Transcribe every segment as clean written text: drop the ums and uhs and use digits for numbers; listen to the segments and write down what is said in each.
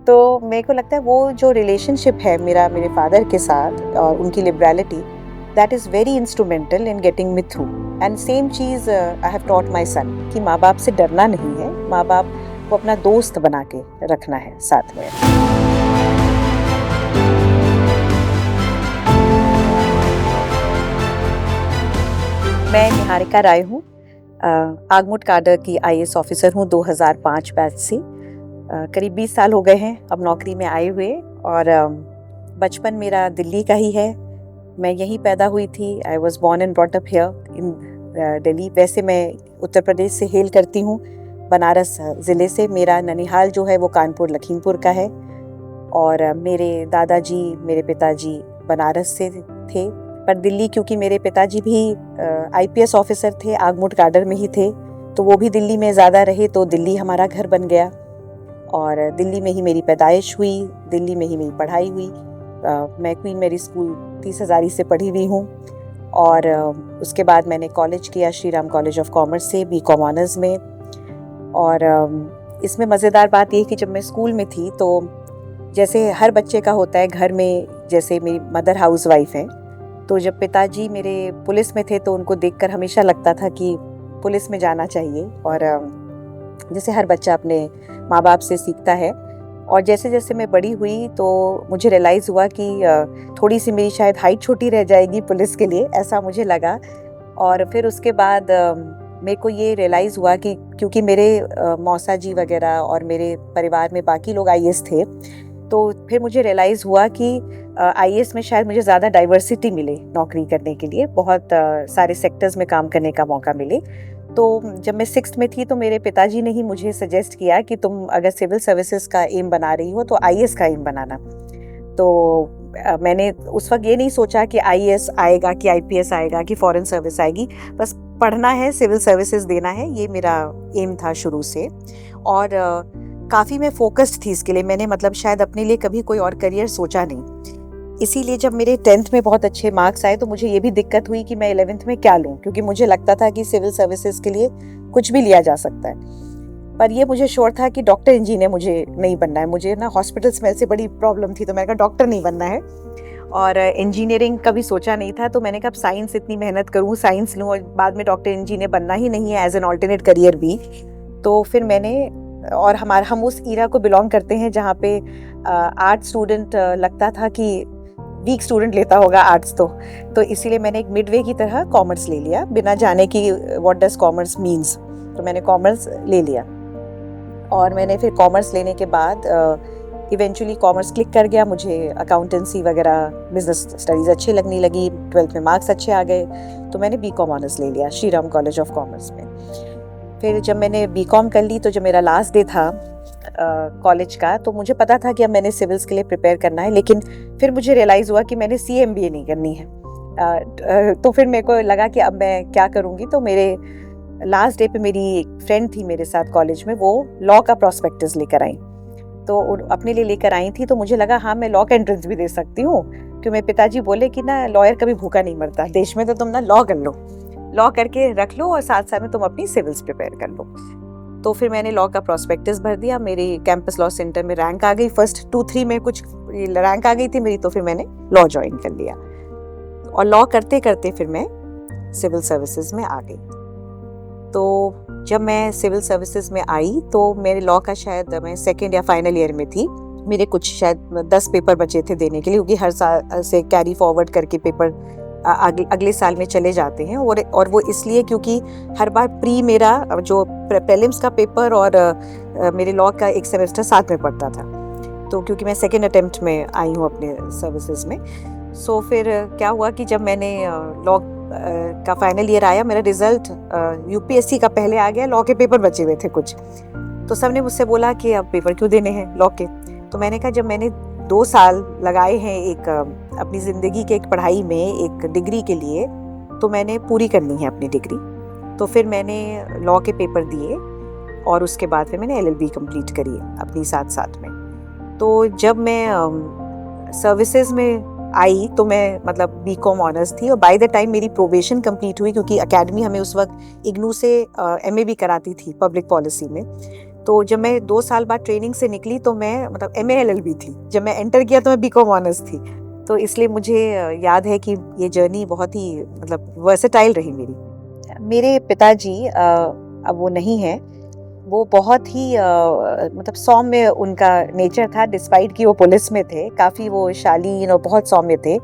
तो मेरे को लगता है वो जो रिलेशनशिप है मेरा मेरे फादर के साथ और उनकी liberality, that is very instrumental in getting me through. And same चीज़ I have taught my son कि माँ बाप से डरना नहीं है, माँ बाप को अपना दोस्त बना के रखना है साथ में। मैं निहारिका राय हूँ, आगमुट काडर की IAS ऑफिसर हूँ 2005 बैच से। करीब 20 साल हो गए हैं अब नौकरी में आए हुए, और बचपन मेरा दिल्ली का ही है। मैं यहीं पैदा हुई थी। I was born and brought up here in Delhi. वैसे मैं उत्तर प्रदेश से हेल करती हूँ, बनारस ज़िले से। मेरा ननिहाल जो है वो कानपुर लखीमपुर का है, और मेरे दादाजी मेरे पिताजी बनारस से थे, पर दिल्ली क्योंकि मेरे पिताजी भी IPS ऑफिसर थे, आगमुट काडर में ही थे, तो वो भी दिल्ली में ज़्यादा रहे, तो दिल्ली हमारा घर बन गया। और दिल्ली में ही मेरी पैदाइश हुई, दिल्ली में ही मेरी पढ़ाई हुई। मैं क्वीन मैरी स्कूल 30 हज़ारी से पढ़ी हुई हूँ, और उसके बाद मैंने कॉलेज किया श्रीराम कॉलेज ऑफ कॉमर्स से BCom ऑनर्स में। और इसमें मज़ेदार बात ये कि जब मैं स्कूल में थी तो जैसे हर बच्चे का होता है घर में, जैसे मेरी मदर हाउस वाइफ हैं, तो जब पिताजी मेरे पुलिस में थे तो उनको देखकर हमेशा लगता था कि पुलिस में जाना चाहिए। और जैसे हर बच्चा अपने माँ बाप से सीखता है। और जैसे जैसे मैं बड़ी हुई तो मुझे रियलाइज़ हुआ कि थोड़ी सी मेरी शायद हाइट छोटी रह जाएगी पुलिस के लिए, ऐसा मुझे लगा। और फिर उसके बाद मेरे को ये रियलाइज़ हुआ कि क्योंकि मेरे मौसा जी वगैरह और मेरे परिवार में बाकी लोग IAS थे, तो फिर मुझे रियलाइज़ हुआ कि IAS में शायद मुझे ज़्यादा डाइवर्सिटी मिले नौकरी करने के लिए, बहुत सारे सेक्टर्स में काम करने का मौका मिले। तो जब मैं 6th में थी तो मेरे पिताजी ने ही मुझे सजेस्ट किया कि तुम अगर सिविल सर्विसेज का एम बना रही हो तो IAS का एम बनाना। तो मैंने उस वक्त ये नहीं सोचा कि IAS आएगा कि IPS आएगा कि फॉरेन सर्विस आएगी, बस पढ़ना है, सिविल सर्विसेज देना है, ये मेरा एम था शुरू से। और काफ़ी मैं फोकस्ड थी इसके लिए। मैंने मतलब शायद अपने लिए कभी कोई और करियर सोचा नहीं। इसीलिए जब मेरे 10th में बहुत अच्छे मार्क्स आए तो मुझे ये भी दिक्कत हुई कि मैं 11th में क्या लूँ, क्योंकि मुझे लगता था कि सिविल सर्विसेज के लिए कुछ भी लिया जा सकता है। पर ये मुझे श्योर था कि डॉक्टर इंजीनियर मुझे नहीं बनना है। मुझे ना हॉस्पिटल स्मेल से बड़ी प्रॉब्लम थी, तो मैंने कहा डॉक्टर नहीं बनना है। और इंजीनियरिंग कभी सोचा नहीं था, तो मैंने कहा साइंस इतनी मेहनत करूँ, साइंस लूँ और बाद में डॉक्टर इंजीनियर बनना ही नहीं है एज एन ऑल्टरनेट करियर भी। तो फिर मैंने, और हम उस ईरा को बिलोंग करते हैं जहाँ पे आर्ट स्टूडेंट लगता था कि वीक स्टूडेंट लेता होगा आर्ट्स, तो इसीलिए मैंने एक मिडवे की तरह कॉमर्स ले लिया, बिना जाने की व्हाट डज कॉमर्स मीन्स। तो मैंने कॉमर्स ले लिया, और मैंने फिर कॉमर्स लेने के बाद इवेंचुअली कॉमर्स क्लिक कर गया। मुझे अकाउंटेंसी वगैरह बिजनेस स्टडीज़ अच्छी लगने लगी, 12th में मार्क्स अच्छे आ गए, तो मैंने BCom ऑनर्स ले लिया श्रीराम कॉलेज ऑफ कॉमर्स में। फिर जब मैंने BCom कर ली तो जब मेरा लास्ट डे था कॉलेज का, तो मुझे पता था कि अब मैंने सिविल्स के लिए प्रिपेयर करना है, लेकिन फिर मुझे रियलाइज़ हुआ कि मैंने CMBA नहीं करनी है। तो फिर मेरे को लगा कि अब मैं क्या करूँगी। तो मेरे लास्ट डे पे मेरी एक फ्रेंड थी मेरे साथ कॉलेज में, वो लॉ का प्रॉस्पेक्टस लेकर आई, तो अपने लिए लेकर आई थी। तो मुझे लगा हाँ, मैं लॉ का एंट्रेंस भी दे सकती हूँ, क्योंकि मेरे पिताजी बोले कि ना लॉयर कभी भूखा नहीं मरता देश में, तो तुम ना लॉ कर लो, लॉ करके रख लो और साथ साथ में तुम अपनी सिविल्स प्रिपेयर कर लो। तो फिर मैंने लॉ का प्रॉस्पेक्टस भर दिया। मेरी कैंपस लॉ सेंटर में रैंक आ गई, फर्स्ट 2-3 में कुछ रैंक आ गई थी मेरी, तो फिर मैंने लॉ ज्वाइन कर लिया, और लॉ करते करते फिर मैं सिविल सर्विसेज में आ गई। तो जब मैं सिविल सर्विसेज में आई तो मेरे लॉ का शायद मैं 2nd या फाइनल ईयर में थी। मेरे कुछ शायद 10 पेपर बचे थे देने के लिए, क्योंकि हर साल से कैरी फॉरवर्ड करके पेपर अगले साल में चले जाते हैं। और वो इसलिए क्योंकि हर बार प्री मेरा जो प्रीलिम्स का पेपर और मेरे लॉ का एक सेमेस्टर साथ में पड़ता था, तो क्योंकि मैं 2nd अटेम्प्ट में आई हूँ अपने सर्विसेज में। सो फिर क्या हुआ कि जब मैंने लॉ का फाइनल ईयर आया, मेरा रिजल्ट UPSC का पहले आ गया, लॉ के पेपर बचे हुए थे कुछ, तो सबने मुझसे बोला कि अब पेपर क्यों देने हैं लॉ के। तो मैंने कहा जब मैंने 2 साल लगाए हैं एक अपनी ज़िंदगी के एक पढ़ाई में, एक डिग्री के लिए, तो मैंने पूरी करनी है अपनी डिग्री। तो फिर मैंने लॉ के पेपर दिए, और उसके बाद फिर मैंने LLB कंप्लीट करी अपनी साथ साथ में। तो जब मैं सर्विसेज में आई तो मैं मतलब BCom ऑनर्स थी, और बाय द टाइम मेरी प्रोबेशन कंप्लीट हुई, क्योंकि एकेडमी हमें उस वक्त इग्नू से MA भी कराती थी पब्लिक पॉलिसी में, तो जब मैं 2 साल बाद ट्रेनिंग से निकली तो मैं मतलब MA LLB थी, जब मैं एंटर किया तो मैं BCom ऑनर्स थी। तो इसलिए मुझे याद है कि ये जर्नी बहुत ही मतलब वर्सेटाइल रही मेरी। मेरे पिताजी अब वो नहीं है, वो बहुत ही मतलब सौम्य उनका नेचर था, डिस्पाइट कि वो पुलिस में थे, काफ़ी वो शालीन और बहुत सौम्य थे।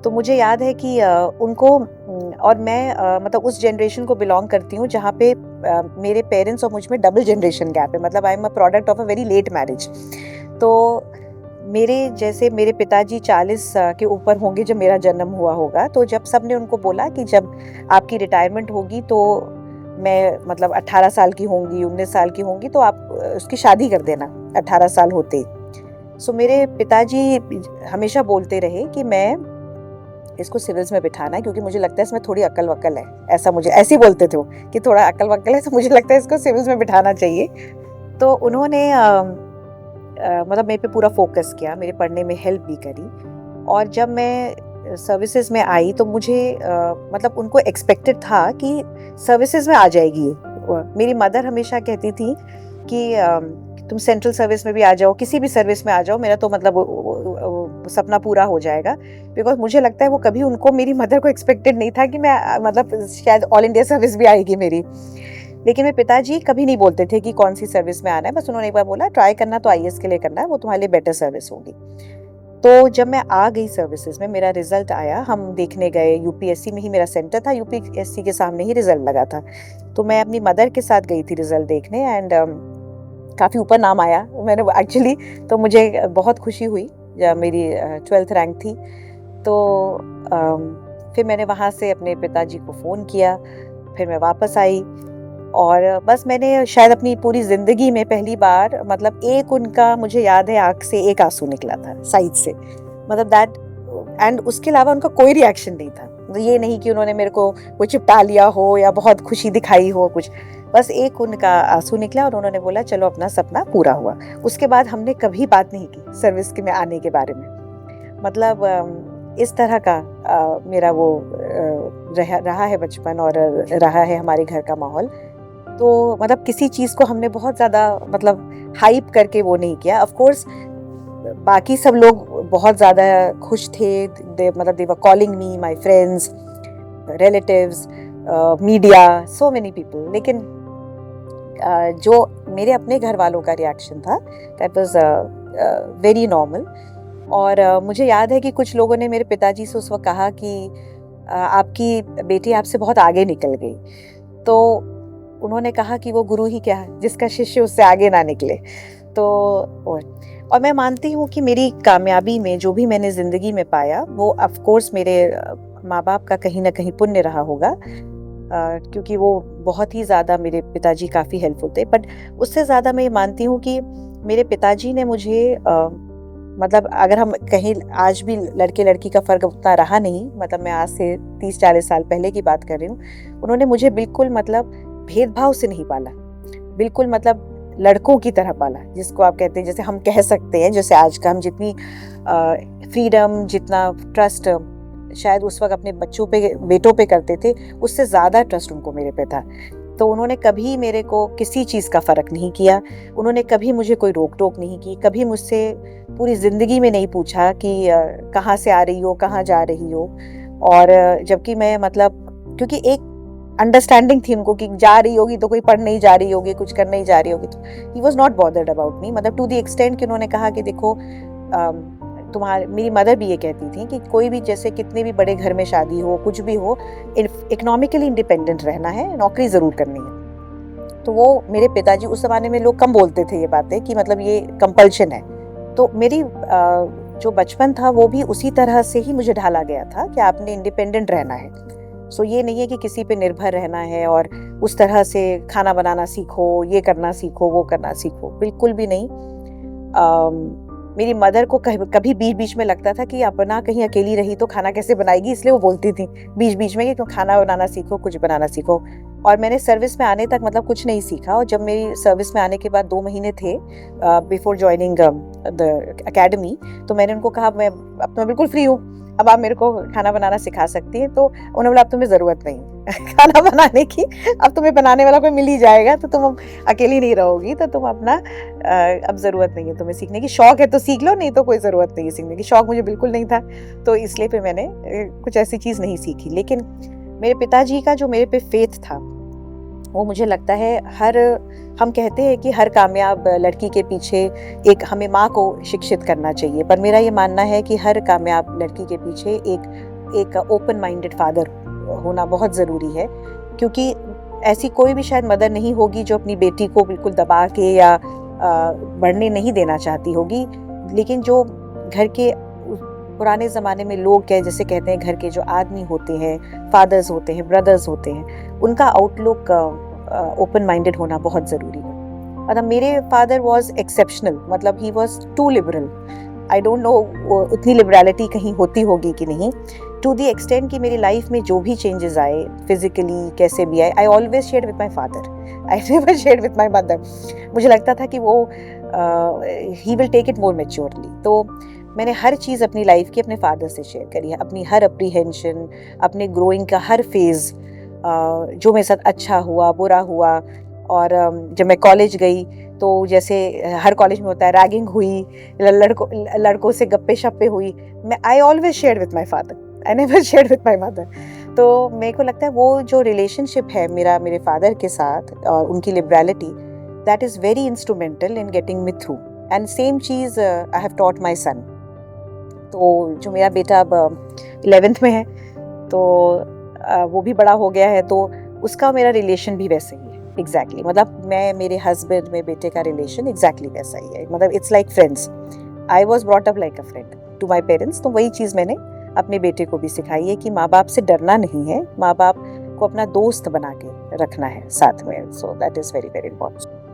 तो मुझे याद है कि उनको और मैं मतलब उस जनरेशन को बिलोंग करती हूँ जहाँ पे मेरे पेरेंट्स और मुझ में डबल जनरेशन गैप है, मतलब I am a product of a very late marriage. तो मेरे पिताजी 40 के ऊपर होंगे जब मेरा जन्म हुआ होगा। तो जब सब ने उनको बोला कि जब आपकी रिटायरमेंट होगी तो मैं मतलब 18 साल की होंगी, 19 साल की होंगी, तो आप उसकी शादी कर देना 18 साल होते। सो मेरे पिताजी हमेशा बोलते रहे कि मैं इसको सिविल्स में बिठाना है क्योंकि मुझे लगता है इसमें थोड़ी अक्ल वक्ल है, ऐसा मुझे ऐसे ही बोलते थे वो कि थोड़ा अक्ल वक्ल है, तो मुझे लगता है इसको सिविल्स में बिठाना चाहिए। तो उन्होंने मतलब मेरे पे पूरा फोकस किया, मेरे पढ़ने में हेल्प भी करी। और जब मैं सर्विसेज में आई तो मुझे मतलब उनको एक्सपेक्टेड था कि सर्विसेज में आ जाएगी। मेरी मदर हमेशा कहती थी कि तुम सेंट्रल सर्विस में भी आ जाओ, किसी भी सर्विस में आ जाओ, मेरा तो मतलब सपना पूरा हो जाएगा। बिकॉज मुझे लगता है वो कभी उनको, मेरी मदर को एक्सपेक्टेड नहीं था कि मैं मतलब शायद ऑल इंडिया सर्विस भी आएगी मेरी। लेकिन मेरे पिताजी कभी नहीं बोलते थे कि कौन सी सर्विस में आना है, बस उन्होंने एक बार बोला ट्राई करना तो IAS के लिए करना है, वो तुम्हारे लिए बेटर सर्विस होगी। तो जब मैं आ गई सर्विसेज में, मेरा रिजल्ट आया, हम देखने गए, UPSC में ही मेरा सेंटर था, UPSC के सामने ही रिजल्ट लगा था। तो मैं अपनी मदर के साथ गई थी रिजल्ट देखने एंड काफ़ी ऊपर नाम आया मैंने एक्चुअली, तो मुझे बहुत खुशी हुई जब मेरी 12th रैंक थी। तो फिर मैंने वहाँ से अपने पिताजी को फ़ोन किया, फिर मैं वापस आई और बस मैंने शायद अपनी पूरी ज़िंदगी में पहली बार मतलब एक उनका, मुझे याद है, आँख से एक आंसू निकला था साइड से, मतलब दैट, एंड उसके अलावा उनका कोई रिएक्शन नहीं था। तो ये नहीं कि उन्होंने मेरे को कुछ चिपटा लिया हो या बहुत खुशी दिखाई हो कुछ, बस एक उनका आंसू निकला और उन्होंने बोला चलो अपना सपना पूरा हुआ। उसके बाद हमने कभी बात नहीं की सर्विस के में आने के बारे में। मतलब इस तरह का मेरा वो रहा है बचपन और रहा है हमारे घर का माहौल। तो मतलब किसी चीज़ को हमने बहुत ज़्यादा मतलब हाइप करके वो नहीं किया। ऑफ कोर्स बाकी सब लोग बहुत ज़्यादा खुश थे, मतलब they were calling me, my friends, relatives, media, so many people. लेकिन जो मेरे अपने घर वालों का रिएक्शन था दैट वाज वेरी नॉर्मल। और मुझे याद है कि कुछ लोगों ने मेरे पिताजी से उस वक्त कहा कि आपकी बेटी आपसे बहुत आगे निकल गई। तो उन्होंने कहा कि वो गुरु ही क्या है जिसका शिष्य उससे आगे ना निकले। तो और मैं मानती हूँ कि मेरी कामयाबी में जो भी मैंने ज़िंदगी में पाया वो ऑफ कोर्स मेरे माँ बाप का कहीं ना कहीं पुण्य रहा होगा, क्योंकि वो बहुत ही ज़्यादा, मेरे पिताजी काफ़ी हेल्पफुल थे। बट उससे ज़्यादा मैं मानती हूँ कि मेरे पिताजी ने मुझे मतलब अगर हम कहीं, आज भी लड़के लड़की का फ़र्क उतना रहा नहीं, मतलब मैं आज से 30-40 साल पहले की बात कर रही हूँ। उन्होंने मुझे बिल्कुल मतलब भेदभाव से नहीं पाला, बिल्कुल मतलब लड़कों की तरह पाला, जिसको आप कहते हैं, जैसे हम कह सकते हैं, जैसे आज का हम जितनी फ्रीडम, जितना ट्रस्ट शायद उस वक्त अपने बच्चों पे, बेटों पे करते थे, उससे ज़्यादा ट्रस्ट उनको मेरे पे था। तो उन्होंने कभी मेरे को किसी चीज़ का फ़र्क नहीं किया, उन्होंने कभी मुझे कोई रोक टोक नहीं की, कभी मुझसे पूरी ज़िंदगी में नहीं पूछा कि कहाँ से आ रही हो, कहाँ जा रही हो। और जबकि मैं मतलब, क्योंकि एक अंडरस्टैंडिंग थी उनको कि जा रही होगी तो कोई पढ़ नहीं जा रही होगी, कुछ कर नहीं जा रही होगी, तो he was not bothered about me. मतलब टू द एक्सटेंट कि उन्होंने कहा कि देखो मेरी मदर भी ये कहती थी कि कोई भी, जैसे कितने भी बड़े घर में शादी हो, कुछ भी हो, इकोनॉमिकली इंडिपेंडेंट रहना है, नौकरी ज़रूर करनी है। तो वो मेरे पिताजी, उस ज़माने में लोग कम बोलते थे ये बातें कि मतलब ये कंपल्शन है। तो मेरी जो बचपन था वो भी उसी तरह से ही मुझे ढाला गया था कि आपने इंडिपेंडेंट रहना है। सो ये नहीं है कि किसी पे निर्भर रहना है और उस तरह से खाना बनाना सीखो, ये करना सीखो, वो करना सीखो, बिल्कुल भी नहीं। मेरी मदर को कभी बीच बीच में लगता था कि अपना कहीं अकेली रही तो खाना कैसे बनाएगी, इसलिए वो बोलती थी बीच बीच में कि तुम खाना बनाना सीखो, कुछ बनाना सीखो। और मैंने सर्विस में आने तक मतलब कुछ नहीं सीखा, और जब मेरी सर्विस में आने के बाद 2 महीने थे बिफोर ज्वाइनिंग द एकेडमी, तो मैंने उनको कहा मैं अब तो मैं बिल्कुल फ्री हूँ, अब आप मेरे को खाना बनाना सिखा सकती हैं। तो उन्होंने बोला अब तुम्हें ज़रूरत नहीं खाना बनाने की, अब तुम्हें बनाने वाला कोई मिल ही जाएगा, तो तुम अकेली नहीं रहोगी, तो तुम अपना अब ज़रूरत नहीं है तुम्हें सीखने की, शौक है तो सीख लो, नहीं तो कोई ज़रूरत नहीं है सीखने की। शौक मुझे बिल्कुल नहीं था, तो इसलिए फिर मैंने कुछ ऐसी चीज़ नहीं सीखी। लेकिन मेरे पिताजी का जो मेरे पे फेथ था, वो मुझे लगता है हम कहते हैं कि हर कामयाब लड़की के पीछे एक हमें माँ को शिक्षित करना चाहिए, पर मेरा ये मानना है कि हर कामयाब लड़की के पीछे एक ओपन माइंडेड फादर होना बहुत ज़रूरी है, क्योंकि ऐसी कोई भी शायद मदर नहीं होगी जो अपनी बेटी को बिल्कुल दबा के या बढ़ने नहीं देना चाहती होगी। लेकिन जो घर के पुराने ज़माने में लोग जैसे कहते हैं, घर के जो आदमी होते हैं, फादर्स होते हैं, ब्रदर्स होते हैं, उनका आउटलुक ओपन माइंडेड होना बहुत ज़रूरी है। मतलब मेरे फादर वॉज एक्सेप्शनल, मतलब he was too liberal. I don't know इतनी लिबरलिटी कहीं होती होगी कि नहीं, टू द एक्सटेंट कि मेरी लाइफ में जो भी चेंजेस आए फिजिकली कैसे भी आए, I always share with my father, I never share with my mother. मुझे लगता था कि वो he will take it more maturely. तो मैंने हर चीज़ अपनी लाइफ की अपने फादर से शेयर करी है, अपनी हर अप्रीहेंशन, अपने ग्रोइंग का हर फेज़, जो मेरे साथ अच्छा हुआ बुरा हुआ। और जब मैं कॉलेज गई तो जैसे हर कॉलेज में होता है, रैगिंग हुई, लड़कों से गप्पे शप्पे हुई, आई always share with my father, I never share with my mother. तो मेरे को लगता है वो जो रिलेशनशिप है मेरा मेरे फादर के साथ और उनकी liberality, that is very instrumental in getting me through. And same चीज़ I have taught my son. तो जो मेरा बेटा अब 11th में है, तो वो भी बड़ा हो गया है, तो उसका मेरा रिलेशन भी वैसे ही है एग्जैक्टली। मतलब मैं मेरे हस्बैंड में बेटे का रिलेशन एग्जैक्टली वैसा ही है, मतलब it's like friends. I was brought up like a friend to my parents. तो वही चीज़ मैंने अपने बेटे को भी सिखाई है कि माँ बाप से डरना नहीं है, माँ बाप को अपना दोस्त बना के रखना है साथ में। So that is very very important.